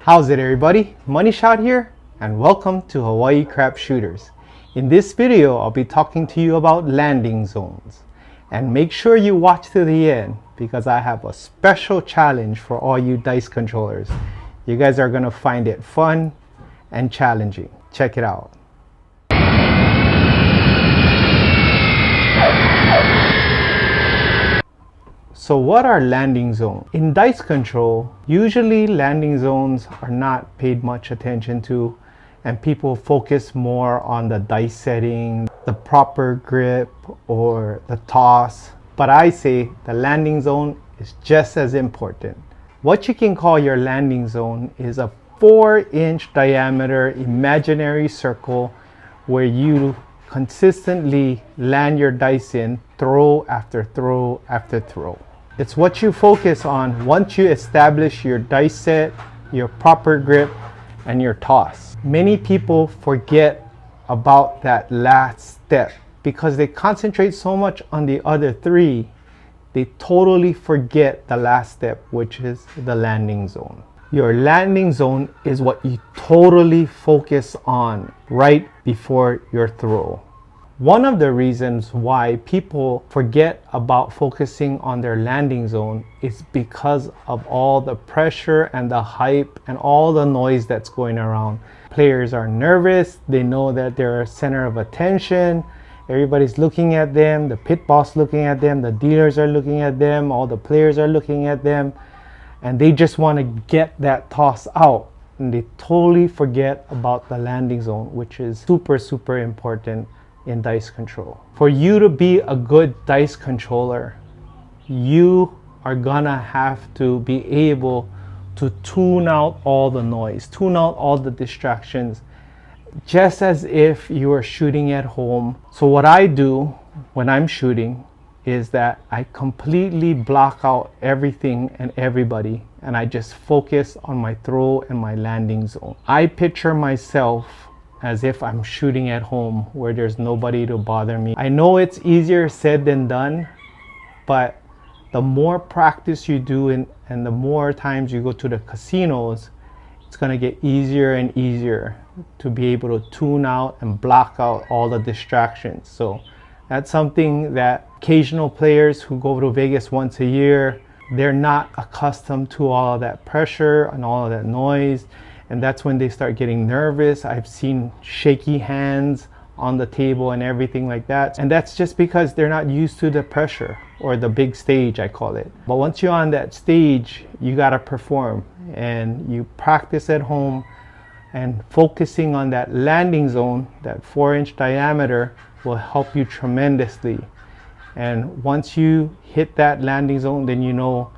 How's it, everybody? Money Shot here, and welcome to Hawaii Crap Shooters. In this video, I'll be talking to you about landing zones. And make sure you watch to the end because I have a special challenge for all you dice controllers. You guys are gonna find it fun and challenging. Check it out. So what are landing zones? In dice control, usually landing zones are not paid much attention to, and people focus more on the dice setting, the proper grip, or the toss. But I say the landing zone is just as important. What you can call your landing zone is a 4-inch diameter imaginary circle where you consistently land your dice in throw after throw after throw. It's what you focus on once you establish your dice set, your proper grip, and your toss. Many people forget about that last step because they concentrate so much on the other three, they totally forget the last step, which is the landing zone. Your landing zone is what you totally focus on right before your throw. One of the reasons why people forget about focusing on their landing zone is because of all the pressure and the hype and all the noise that's going around. Players are nervous, they know that they're a center of attention, everybody's looking at them, the pit boss looking at them, the dealers are looking at them, all the players are looking at them, and they just want to get that toss out. And they totally forget about the landing zone, which is super important in dice control. For you to be a good dice controller, you are gonna have to be able to tune out all the noise, tune out all the distractions, just as if you were shooting at home. So what I do when I'm shooting is that I completely block out everything and everybody, and I just focus on my throw and my landing zone. I picture myself as if I'm shooting at home where there's nobody to bother me. I know it's easier said than done, but the more practice you do and the more times you go to the casinos, it's gonna get easier and easier to be able to tune out and block out all the distractions. So that's something that occasional players who go to Vegas once a year, they're not accustomed to all of that pressure and all of that noise. And that's when they start getting nervous. I've seen shaky hands on the table and everything like that. And that's just because they're not used to the pressure or the big stage, I call it. But once you're on that stage, you gotta perform, and you practice at home, and focusing on that landing zone, that 4-inch diameter, will help you tremendously. And once you hit that landing zone, then you know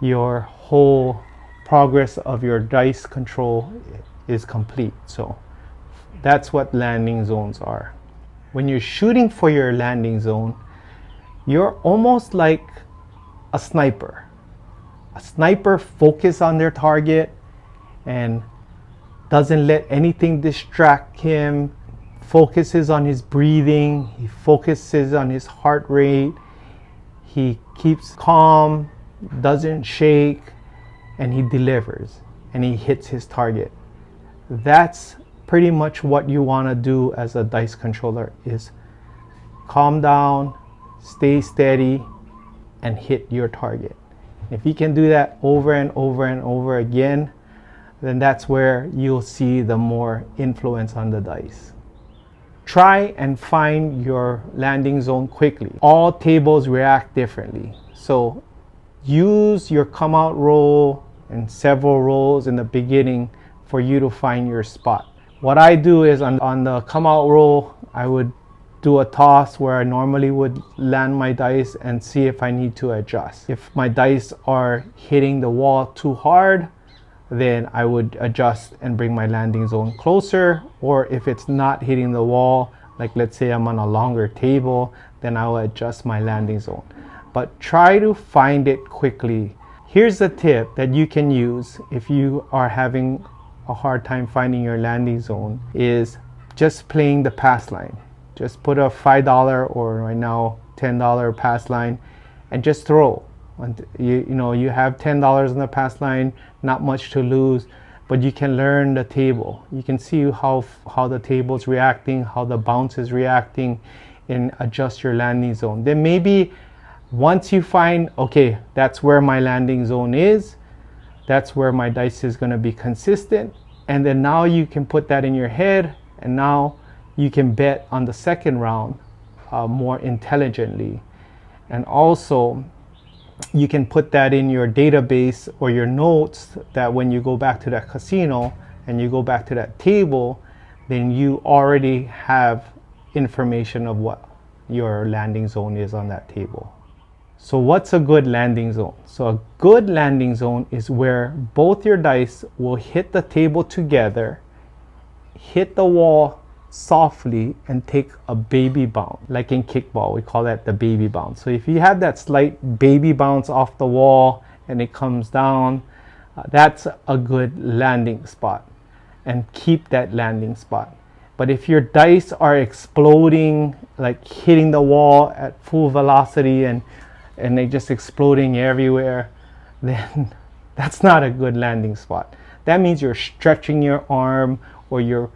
your whole progress of your dice control is complete. So that's what landing zones are. When you're shooting for your landing zone, you're almost like a sniper. A sniper focuses on their target and doesn't let anything distract him, focuses on his breathing, he focuses on his heart rate, he keeps calm, doesn't shake, and he delivers and he hits his target. That's pretty much what you want to do as a dice controller, is calm down, stay steady, and hit your target. If you can do that over and over and over again, then that's where you'll see the more influence on the dice. Try and find your landing zone quickly. All tables react differently, so use your come out roll and several rolls in the beginning for you to find your spot. What I do is on the come out roll, I would do a toss where I normally would land my dice and see if I need to adjust. If my dice are hitting the wall too hard, then I would adjust and bring my landing zone closer. Or if it's not hitting the wall, like let's say I'm on a longer table, then I will adjust my landing zone. But try to find it quickly. Here's a tip that you can use if you are having a hard time finding your landing zone, is just playing the pass line. Just put a $5 or right now $10 pass line and just throw. You have $10 in the pass line, not much to lose, but you can learn the table. You can see how the table's reacting, how the bounce is reacting, and adjust your landing zone. Then maybe once you find, okay, that's where my landing zone is, that's where my dice is going to be consistent, and then now you can put that in your head, and now you can bet on the second round more intelligently. And also you can put that in your database or your notes, that when you go back to that casino and you go back to that table, then you already have information of what your landing zone is on that table. So what's a good landing zone? So a good landing zone is where both your dice will hit the table together, hit the wall softly, and take a baby bounce. Like in kickball, we call that the baby bounce. So if you have that slight baby bounce off the wall and it comes down, that's a good landing spot, and keep that landing spot. But if your dice are exploding, like hitting the wall at full velocity and they're just exploding everywhere, then that's not a good landing spot. That means you're stretching your arm, or you're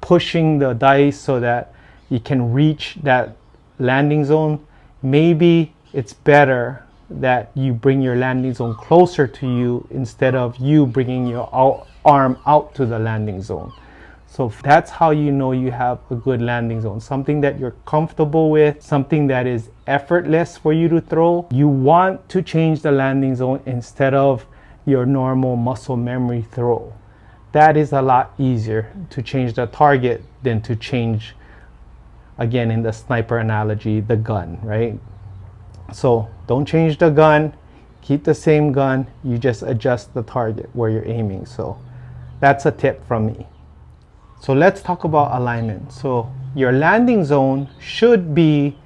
pushing the dice so that you can reach that landing zone. Maybe it's better that you bring your landing zone closer to you instead of you bringing your arm out to the landing zone. So that's how you know you have a good landing zone. Something that you're comfortable with, something that is effortless for you to throw. You want to change the landing zone instead of your normal muscle memory throw. That is a lot easier to change the target than to change, again, in the sniper analogy, the gun, right? So don't change the gun, keep the same gun, you just adjust the target where you're aiming. So that's a tip from me. So let's talk about alignment. So your landing zone should be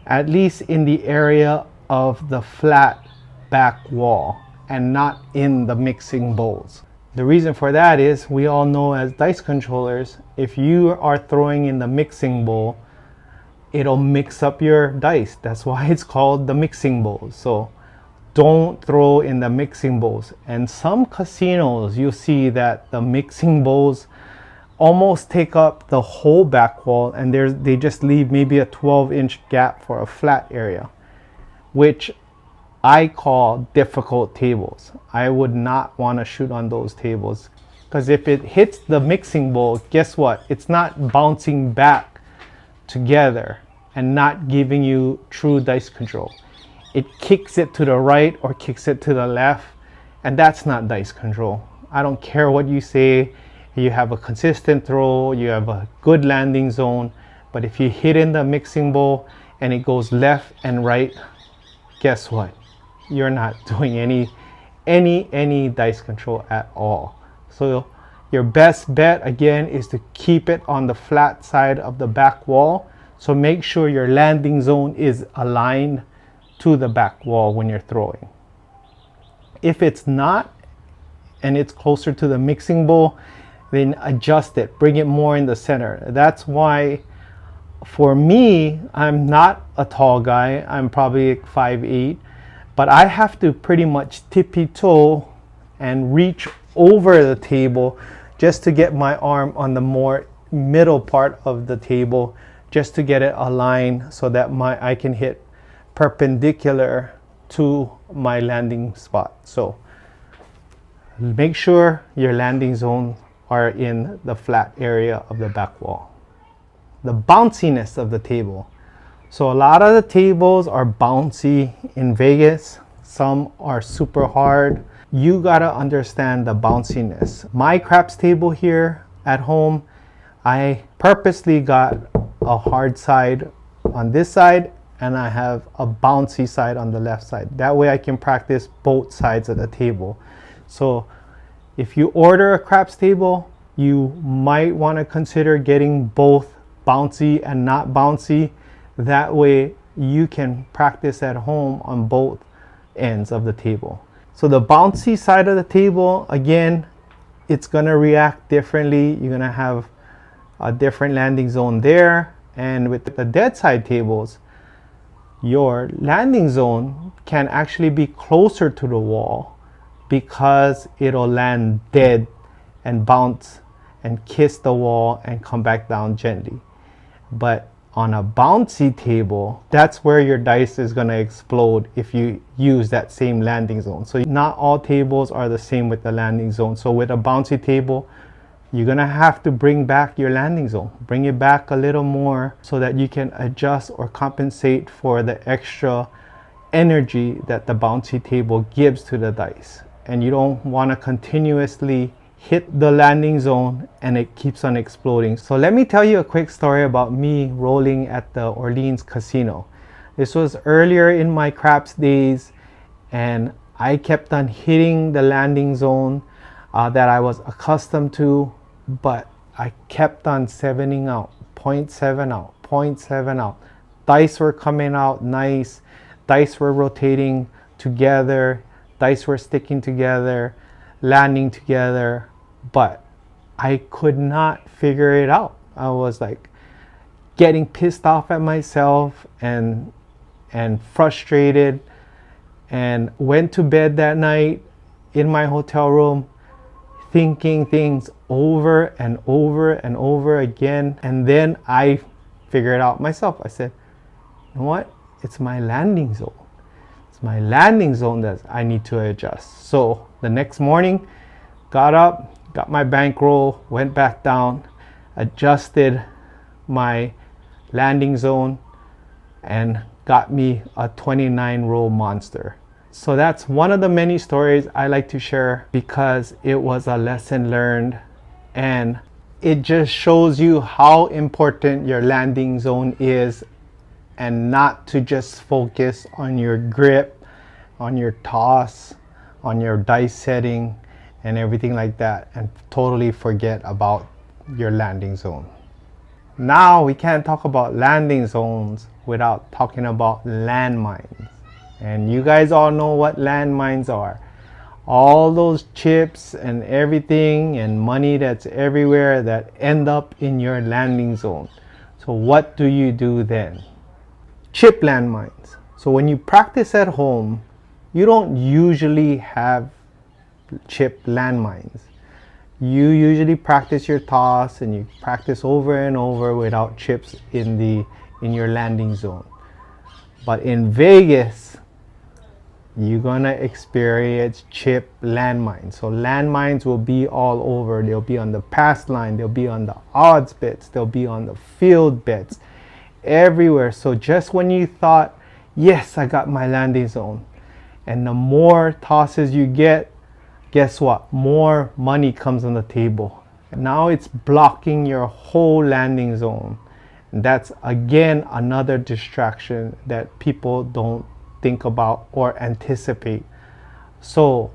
at least in the area of the flat back wall and not in the mixing bowls. The reason for that is, we all know as dice controllers, if you are throwing in the mixing bowl, it'll mix up your dice. That's why it's called the mixing bowl. So don't throw in the mixing bowls. And some casinos, you see that the mixing bowls almost take up the whole back wall, and they just leave maybe a 12-inch gap for a flat area, which I call difficult tables. I would not want to shoot on those tables, because if it hits the mixing bowl, guess what? It's not bouncing back together and not giving you true dice control. It kicks it to the right or kicks it to the left, and that's not dice control. I don't care what you say. You have a consistent throw, you have a good landing zone, but if you hit in the mixing bowl and it goes left and right, guess what? You're not doing any dice control at all. So your best bet, again, is to keep it on the flat side of the back wall. So make sure your landing zone is aligned to the back wall when you're throwing. If it's not, and it's closer to the mixing bowl, then adjust it, bring it more in the center. That's why, for me, I'm not a tall guy. I'm probably 5'8", but I have to pretty much tippy-toe and reach over the table just to get my arm on the more middle part of the table, just to get it aligned so that I can hit perpendicular to my landing spot. So make sure your landing zone are in the flat area of the back wall. The bounciness of the table. So a lot of the tables are bouncy in Vegas. Some are super hard. You gotta understand the bounciness. My craps table here at home, I purposely got a hard side on this side, and I have a bouncy side on the left side. That way I can practice both sides of the table. So if you order a craps table, you might want to consider getting both bouncy and not bouncy. That way you can practice at home on both ends of the table. So the bouncy side of the table, again, it's going to react differently. You're going to have a different landing zone there. And with the dead side tables, your landing zone can actually be closer to the wall, because it'll land dead and bounce and kiss the wall and come back down gently. But on a bouncy table, that's where your dice is going to explode if you use that same landing zone. So not all tables are the same with the landing zone. So with a bouncy table, you're going to have to bring back your landing zone. Bring it back a little more so that you can adjust or compensate for the extra energy that the bouncy table gives to the dice. And you don't want to continuously hit the landing zone and it keeps on exploding. So let me tell you a quick story about me rolling at the Orleans casino. This was earlier in my craps days, and I kept on hitting the landing zone that I was accustomed to, but I kept on 7ing out, 0.7 out, 0.7 out. Dice were coming out nice, dice were rotating together, dice were sticking together, landing together, but I could not figure it out. I was like getting pissed off at myself and frustrated, and went to bed that night in my hotel room thinking things over and over and over again. And then I figured it out myself. I said, you know what? It's my landing zone. It's my landing zone that I need to adjust. So the next morning, got up, got my bankroll, went back down, adjusted my landing zone, and got me a 29 roll monster. So that's one of the many stories I like to share because it was a lesson learned, and it just shows you how important your landing zone is, and not to just focus on your grip, on your toss, on your dice setting and everything like that, and totally forget about your landing zone. Now we can't talk about landing zones without talking about landmines. And you guys all know what landmines are. All those chips and everything and money that's everywhere that end up in your landing zone. So what do you do then? Chip landmines. So when you practice at home, you don't usually have chip landmines. You usually practice your toss and you practice over and over without chips in your landing zone. But in Vegas, you're gonna experience chip landmines. So landmines will be all over. They'll be on the pass line, they'll be on the odds bets, they'll be on the field bets, everywhere. So just when you thought, yes, I got my landing zone, and the more tosses you get, guess what? More money comes on the table. Now it's blocking your whole landing zone. And that's again another distraction that people don't think about or anticipate. So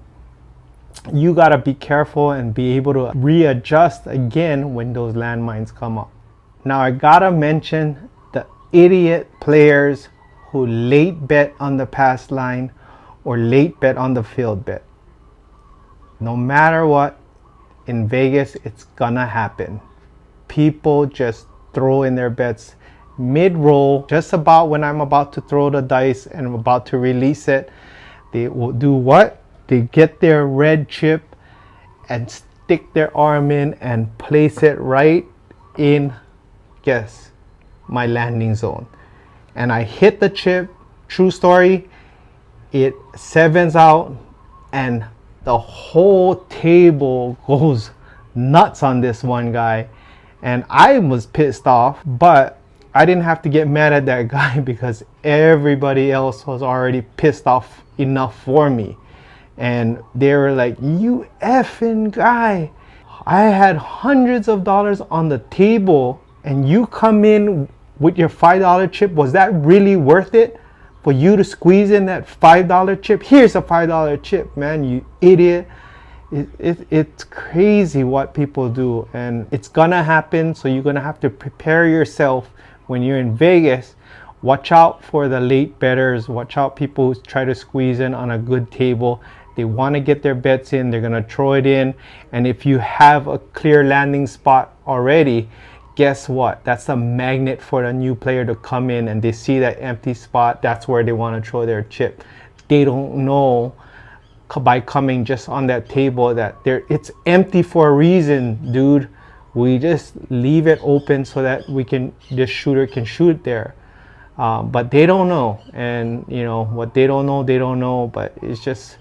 you gotta be careful and be able to readjust again when those landmines come up. Now I gotta mention the idiot players who late bet on the pass line or late bet on the field bet. No matter what, in Vegas, it's gonna happen. People just throw in their bets mid-roll, just about when I'm about to throw the dice and I'm about to release it. They will do what? They get their red chip and stick their arm in and place it right in, guess, my landing zone. And I hit the chip, true story, it sevens out, and the whole table goes nuts on this one guy. And I was pissed off, but I didn't have to get mad at that guy because everybody else was already pissed off enough for me. And they were like, you effing guy, I had hundreds of dollars on the table and you come in with your $5 chip. Was that really worth it for you to squeeze in that $5 chip? Here's a $5 chip, man, you idiot. It's crazy what people do, and it's gonna happen. So you're gonna have to prepare yourself when you're in Vegas. Watch out for the late bettors. Watch out people who try to squeeze in on a good table. They want to get their bets in, they're gonna throw it in, and if you have a clear landing spot already, guess what? That's a magnet for a new player to come in, and they see that empty spot, that's where they want to throw their chip. They don't know by coming just on that table, that it's empty for a reason, dude. We just leave it open so that this shooter can shoot there. But they don't know, and you know what they don't know. But it's just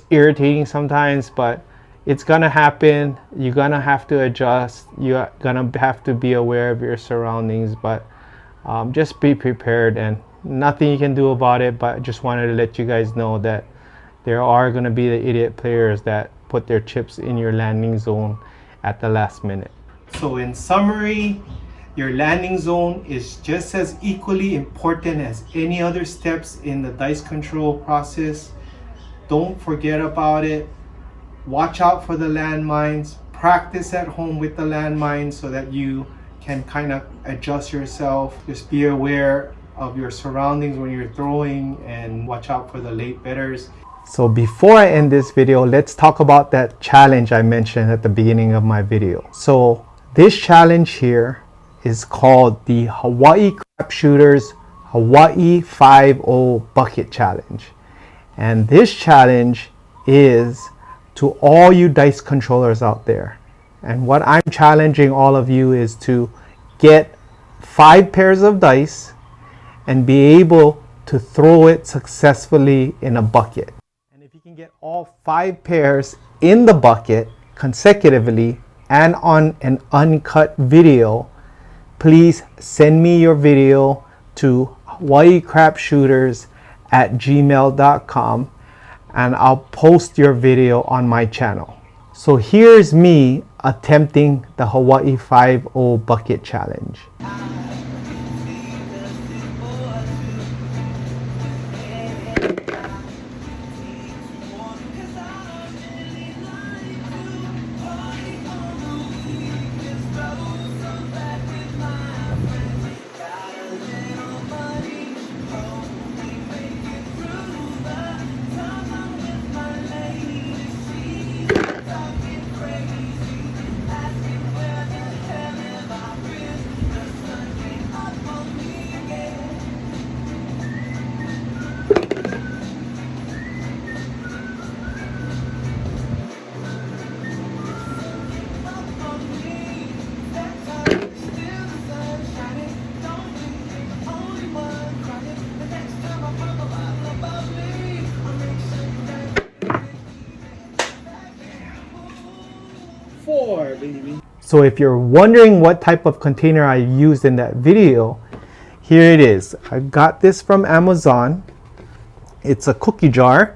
irritating sometimes. But it's gonna happen. You're gonna have to adjust. You're gonna have to be aware of your surroundings. But just be prepared, and nothing you can do about it. But I just wanted to let you guys know that there are gonna be the idiot players that put their chips in your landing zone at the last minute. So in summary, your landing zone is just as equally important as any other steps in the dice control process. Don't forget about it. Watch out for the landmines. Practice at home with the landmines so that you can kind of adjust yourself. Just be aware of your surroundings when you're throwing, and watch out for the late betters. So before I end this video, let's talk about that challenge I mentioned at the beginning of my video. So this challenge here is called the Hawaii Crap Shooters Hawaii 5-0 Bucket Challenge. And this challenge is to all you dice controllers out there. And what I'm challenging all of you is to get 5 pairs of dice and be able to throw it successfully in a bucket. And if you can get all 5 pairs in the bucket consecutively and on an uncut video, please send me your video to hawaiicrapshooters@gmail.com, and I'll post your video on my channel. So here's me attempting the Hawaii 5-0 Bucket Challenge. So if you're wondering what type of container I used in that video, here it is. I got this from Amazon. It's a cookie jar,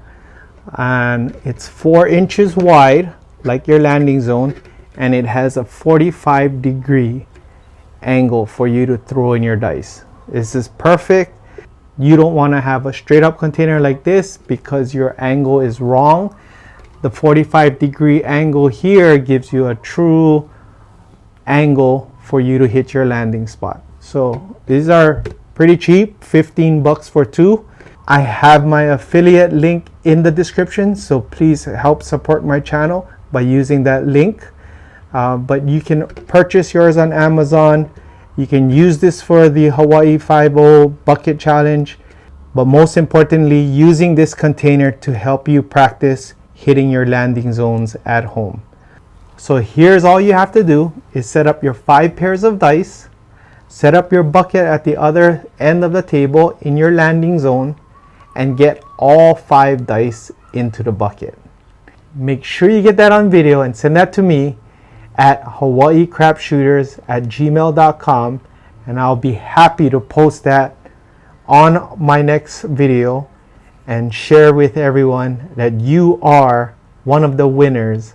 and it's 4 inches wide like your landing zone, and it has a 45-degree angle for you to throw in your dice. This is perfect. You don't want to have a straight up container like this because your angle is wrong. The 45-degree angle here gives you a true angle for you to hit your landing spot. So these are pretty cheap, 15 bucks for 2. I have my affiliate link in the description, so please help support my channel by using that link. But you can purchase yours on Amazon. You can use this for the Hawaii 5-0 Bucket Challenge, but most importantly, using this container to help you practice hitting your landing zones at home. So here's all you have to do is set up your 5 pairs of dice, set up your bucket at the other end of the table in your landing zone, and get all 5 dice into the bucket. Make sure you get that on video and send that to me at hawaiicrapshooters@gmail.com, and I'll be happy to post that on my next video and share with everyone that you are one of the winners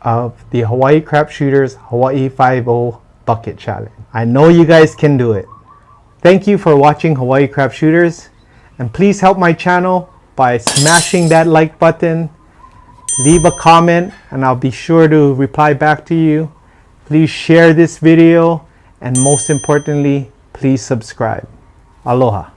of the Hawaii Crap Shooters Hawaii 5-0 Bucket Challenge. I know you guys can do it. Thank you for watching Hawaii Crap Shooters, and please help my channel by smashing that like button, leave a comment, and I'll be sure to reply back to you. Please share this video, and most importantly, please subscribe. Aloha.